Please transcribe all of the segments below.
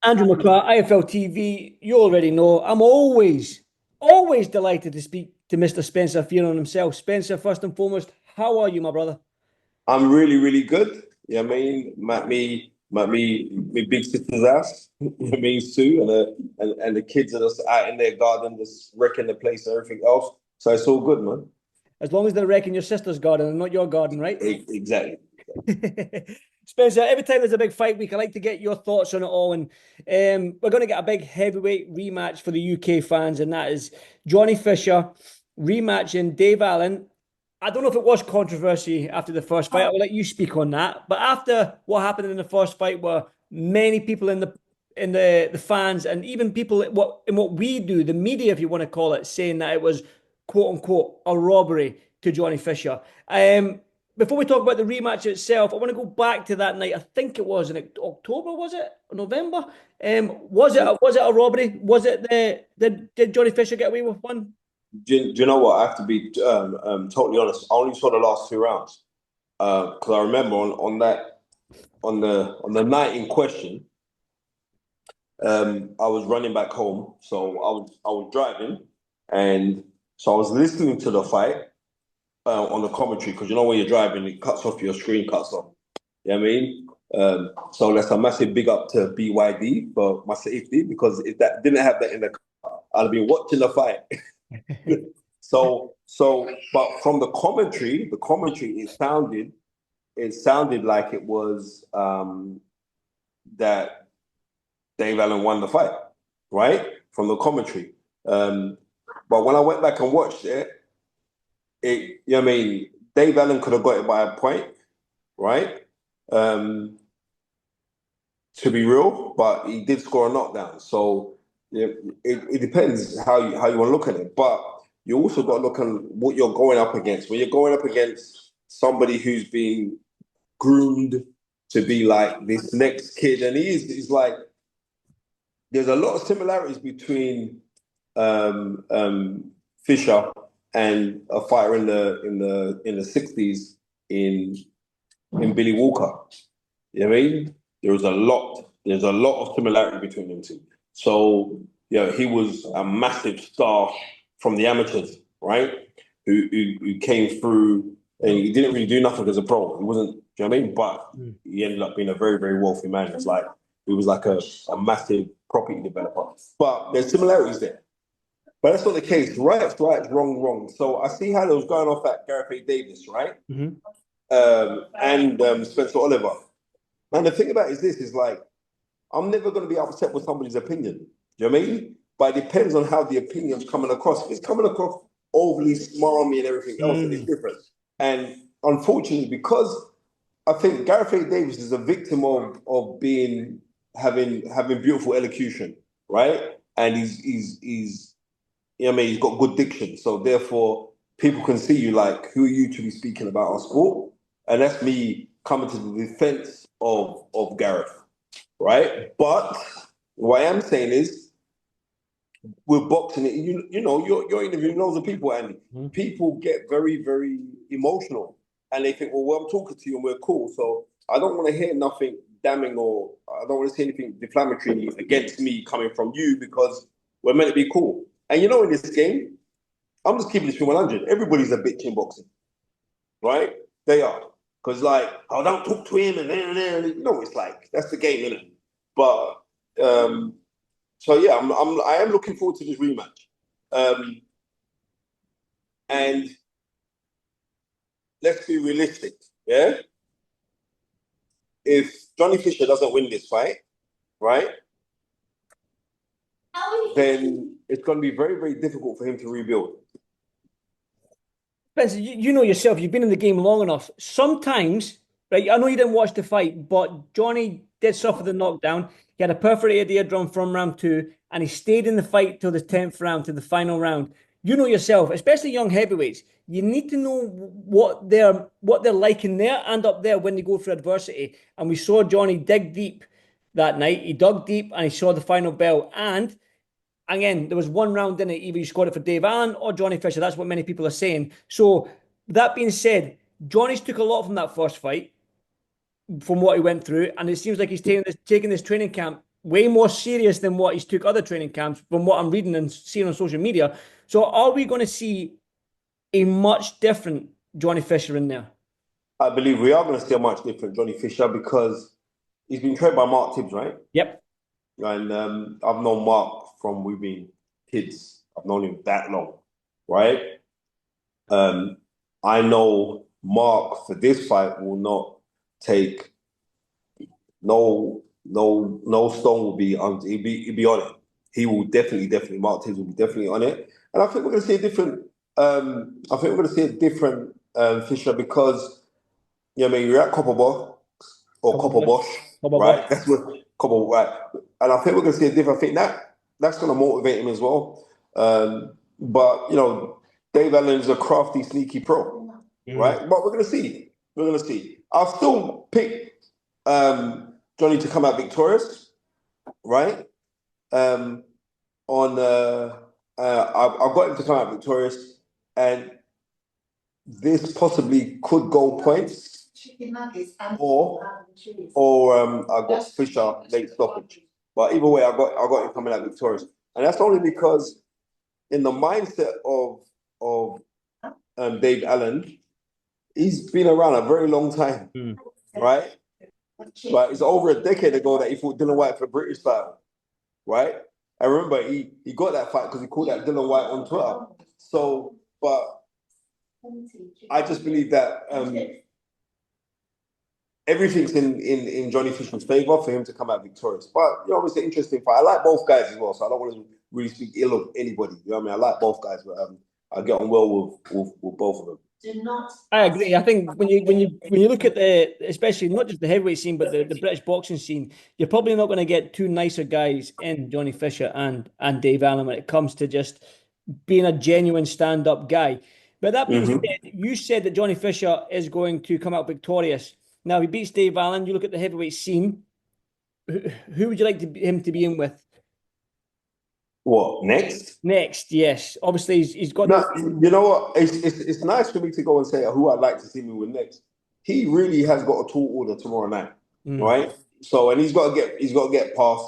Andrew McCart, iFLTV. You already know I'm always delighted to speak to Mr. Spencer Fearon himself. Spencer, first and foremost, how are you, my brother? I'm really, really good. Yeah, I mean, my big sister's house. Me, Sue, and the kids are just out in their garden, just wrecking the place and everything else. So it's all good, man. As long as they're wrecking your sister's garden and not your garden, right? Exactly. Spencer, every time there's a big fight week, I like to get your thoughts on it all. And we're going to get a big heavyweight rematch for the UK fans, and that is Johnny Fisher rematching Dave Allen. I don't know if it was controversy after the first fight. I will let you speak on that. But after what happened in the first fight, where many people in the fans and even people in what we do, the media, if you want to call it, saying that it was quote unquote a robbery to Johnny Fisher. Before we talk about the rematch itself, I want to go back to that night. I think it was in October, was it? Or November? Was it a robbery? Was it did Johnny Fisher get away with one? Do you know what? I have to be totally honest. I only saw the last 2 rounds because I remember on the night in question, I was running back home, so I was driving, and so I was listening to the fight on the commentary because you know when you're driving, it cuts off, your screen cuts off. You know what I mean? So that's a massive big up to BYD for my safety, because if that didn't have that in the car, I'd have been watching the fight. But from the commentary, it sounded like it was that Dave Allen won the fight, right? From the commentary. But when I went back and watched it, you know what I mean, Dave Allen could have got it by a point, right? To be real, but he did score a knockdown. So yeah, it depends how you want to look at it. But you also got to look at what you're going up against. When you're going up against somebody who's been groomed to be like this next kid, and he's like, there's a lot of similarities between Fisher and a fighter in the 60s in Billy Walker. You know what I mean? There's a lot of similarity between them two. So, yeah, he was a massive star from the amateurs, right? Who came through, and he didn't really do nothing as a pro. He wasn't, do you know what I mean? But he ended up being a very, very wealthy man. He was like a massive property developer. But there's similarities there. But that's not the case. Right's right, wrong. So I see how it was going off at Gareth A. Davies, right? Mm-hmm. And Spencer Oliver. And the thing about it is like, I'm never going to be upset with somebody's opinion. Do you know what I mean? But it depends on how the opinion's coming across. If it's coming across overly smarmy and everything else, then it's different. And unfortunately, because I think Gareth A. Davies is a victim of having beautiful elocution, right? And he's you know what I mean, he's got good diction. So therefore, people can see you like, who are you to be speaking about our sport? And that's me coming to the defense of Gareth, right? But what I am saying is, with boxing, you know, you're interviewing loads of people, and people get very, very emotional, and they think, well, I'm talking to you and we're cool, so I don't want to hear nothing damning, or I don't want to see anything defamatory against me coming from you, because we're meant to be cool. And you know, in this game, I'm just keeping this 100. Everybody's a bitch in boxing, right? They are. Because like, oh, don't talk to him, and you know, it's like, that's the game, isn't it? But so yeah, I am looking forward to this rematch. And let's be realistic, yeah? If Johnny Fisher doesn't win this fight, right, then it's going to be very, very difficult for him to rebuild. Spencer, you know yourself, you've been in the game long enough. Sometimes, right, I know you didn't watch the fight, but Johnny did suffer the knockdown. He had a perforated eardrum from round 2, and he stayed in the fight till the 10th round, to the final round. You know yourself, especially young heavyweights, you need to know what they're like in there and up there when they go through adversity. And we saw Johnny dig deep that night. He dug deep and he saw the final bell. And again, there was one round in it, either you scored it for Dave Allen or Johnny Fisher. That's what many people are saying. So that being said, Johnny's took a lot from that first fight, from what he went through, and it seems like he's taking this training camp way more serious than what he's took other training camps from what I'm reading and seeing on social media. So are we going to see a much different Johnny Fisher in there? I believe we are going to see a much different Johnny Fisher because he's been trained by Mark Tibbs, right? Yep. And I've known Mark from we've been kids. I've known him that long, right? I know Mark for this fight will not take no stone will be on. He'll be on it. He will definitely. Mark Tibbs will be definitely on it, and I think we're going to see a different. I think we're going to see a different Fisher because I mean you're at Copper Bosch or Copper Bosch, right? That's what Copper, right? And I think we're going to see a different. I think that's going to motivate him as well. But Dave Allen's a crafty, sneaky pro, right? But we're going to see. We're going to see. I'll still pick Johnny to come out victorious, right? I've got him to come out victorious, and this possibly could go points, or I got Fisher late stoppage. But either way, I got him coming out victorious, and that's only because in the mindset of Dave Allen, he's been around a very long time, right? But it's over a decade ago that he fought Dylan White for British title, right? I remember he got that fight because he called out Dylan White on Twitter. So, but I just believe that everything's in Johnny Fisher's favour for him to come out victorious. But it's an interesting fight. I like both guys as well, so I don't want to really speak ill of anybody. You know what I mean? I like both guys, but I get on well with both of them. I agree. I think when you look at especially not just the heavyweight scene, but the British boxing scene, you're probably not going to get two nicer guys in Johnny Fisher and Dave Allen when it comes to just being a genuine stand-up guy. But that being said, you said that Johnny Fisher is going to come out victorious. Now he beats Dave Allen. You look at the heavyweight scene. Who would you like him to be in with? What next? Next, yes. Obviously, he's got. No, you know what? It's nice for me to go and say who I'd like to see me with next. He really has got a tall order tomorrow night, right? So, and he's got to get past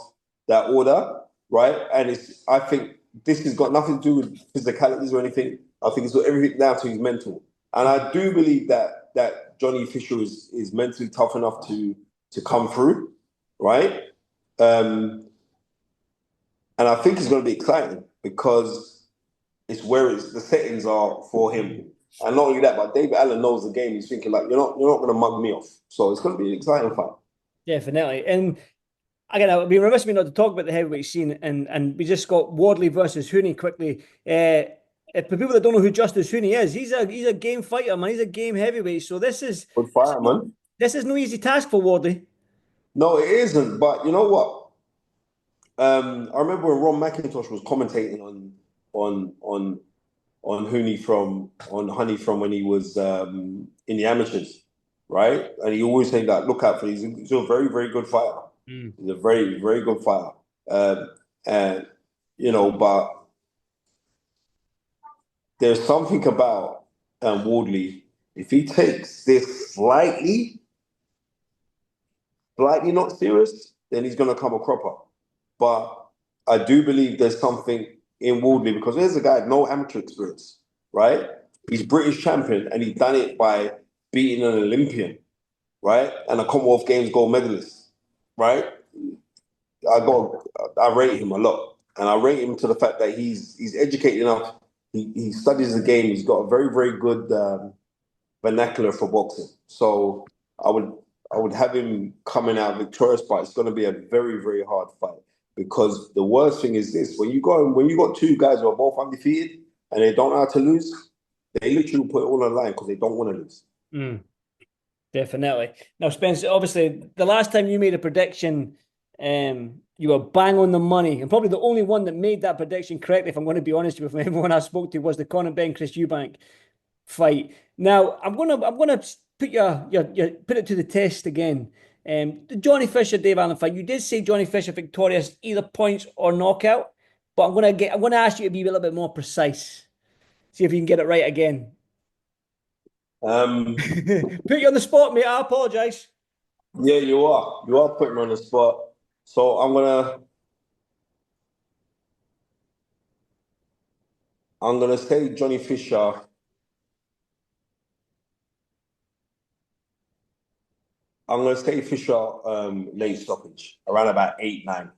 that order, right? And I think this has got nothing to do with physicalities or anything. I think it's got everything down to his mental, and I do believe that Johnny Fisher is mentally tough enough to come through, right? And I think it's going to be exciting because it's where the settings are for him. And not only that, but David Allen knows the game. He's thinking like, you're not going to mug me off. So it's going to be an exciting fight. Definitely. And again, I'd be remiss of me not to talk about the heavyweight scene. And we just got Wardley versus Huni quickly. For people that don't know who Justis Huni is, he's a game fighter, man. He's a game heavyweight. So this is good fighter, man. This is no easy task for Wardley. No, it isn't. But you know what? I remember when Ron McIntosh was commentating on Huni on Honey from when he was in the amateurs, right? And he always said that look out for these. He's a very, very good fighter. He's a very, very good fighter. And but there's something about Wardley. If he takes this slightly not serious, then he's gonna come a cropper. But I do believe there's something in Wardley because there's a guy with no amateur experience, right? He's British champion and he's done it by beating an Olympian, right? And a Commonwealth Games gold medalist, right? I rate him a lot. And I rate him to the fact that he's educated enough. He studies the game. He's got a very, very good vernacular for boxing. So I would have him coming out victorious, but it's going to be a very, very hard fight. Because the worst thing is this: when you got two guys who are both undefeated and they don't know how to lose, they literally put it all on the line because they don't want to lose. Definitely. Now, Spence, obviously, the last time you made a prediction, you were bang on the money, and probably the only one that made that prediction correctly, if I'm going to be honest with you, from everyone I spoke to, was the Conor Ben Chris Eubank fight. Now, I'm gonna put put it to the test again. The Johnny Fisher Dave Allen fight. You did say Johnny Fisher victorious, either points or knockout, but I'm gonna ask you to be a little bit more precise. See if you can get it right again. Put you on the spot, mate. I apologise. Yeah, you are. You are putting me on the spot. So I'm gonna say Johnny Fisher. I'm gonna say Fisher late stoppage around about 8-9.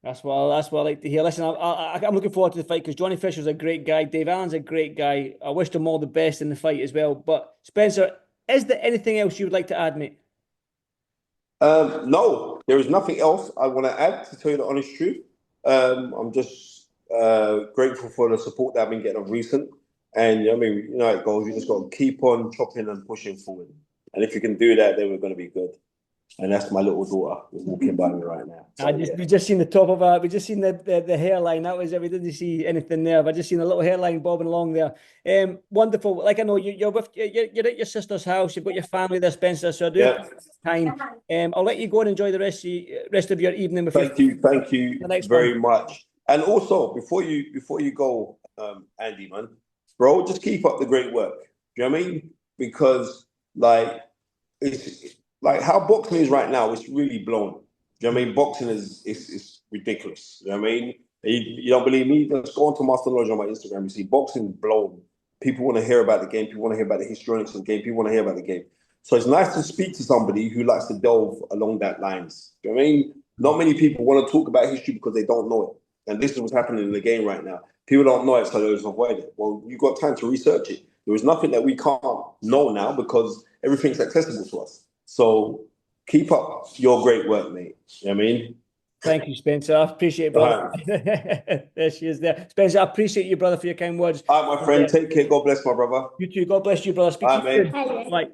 That's what I like to hear. Listen, I'm looking forward to the fight because Johnny Fisher's a great guy. Dave Allen's a great guy. I wish them all the best in the fight as well. But Spencer, is there anything else you would like to add, mate? No, there is nothing else I want to add, to tell you the honest truth. I'm just grateful for the support that I've been getting of recent. And I mean, you know how it goes. You just got to keep on chopping and pushing forward. And if you can do that, then we're going to be good. And that's my little daughter who's walking by me right now. So, We just seen the top of her. We just seen the hairline. That was it. We didn't see anything there. But I just seen a little hairline bobbing along there. Wonderful. Like I know you're at your sister's house. You've got your family there, Spencer. So I do yeah. appreciate the time. I'll let you go and enjoy the rest of your evening with Thank you the next very one. much. And also, before you go, Andy, man, bro, just keep up the great work. Do you know what I mean? Because like it's like how boxing is right now, it's really blown. Do you know what I mean? Boxing is ridiculous. You know what I mean? You don't believe me? Just go onto Master Lodge on my Instagram. You see boxing blown. People want to hear about the game. People want to hear about the histrionics of the game. People want to hear about the game. So it's nice to speak to somebody who likes to delve along that lines. Do you know what I mean? Not many people want to talk about history because they don't know it. And this is what's happening in the game right now. People don't know it, so they just avoid it. Well, you've got time to research it. There is nothing that we can't know now because everything's accessible to us. So keep up your great work, mate. You know what I mean? Thank you, Spencer. I appreciate it, brother. There she is there. Spencer, I appreciate you, brother, for your kind words. All right, my friend. Take care. God bless, my brother. You too. God bless you, brother. Speak All to right, you mate. soon. Bye.